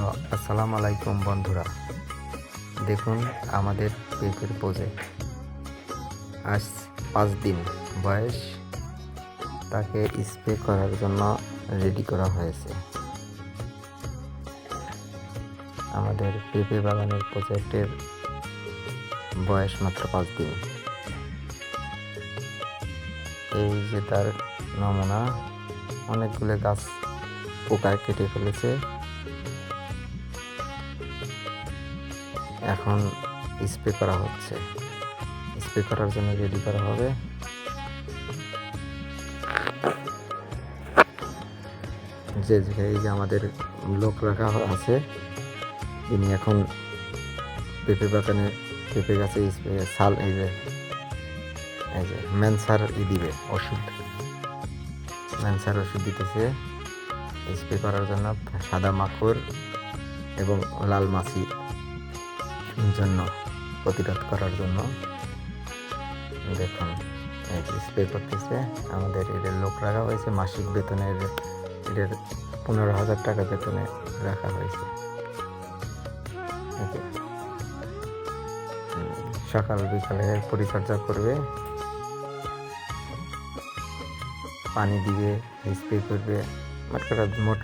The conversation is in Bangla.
আসসালামু আলাইকুম বন্ধুরা, দেখুন আমাদের পেঁপের প্রজেক্ট। আজ 5 দিন বয়স, তাকে স্প্রে করার জন্য রেডি করা হয়েছে। আমাদের পেঁপে বাগানের প্রজেক্টের বয়স মাত্র 5 দিন। এই যে তার নমুনা, অনেকগুলো গাছ পোকায় কেটে ফেলেছে। এখন স্প্রে করা হচ্ছে, স্প্রে করার জন্য রেডি করা হবে। যে এই যে আমাদের লোক রাখা আছে, তিনি এখন পেঁপে বাগানে পেঁপে গাছে স্প্রে সাল এই যে ম্যানসার দিবে ওষুধ, ম্যানসার ওষুধ দিতেছে স্প্রে করার জন্য, সাদা মাকড় এবং লাল মাছি জন্য প্রতিরোধ করার জন্য। দেখুন স্প্রে করতেছে। আমাদের এদের লোক রাখা হয়েছে, মাসিক বেতনে এদের 15,000 টাকা বেতনে রাখা হয়েছে। সকাল বিকালে পরিচর্যা করবে, পানি দিবে, স্প্রে করবে। মোট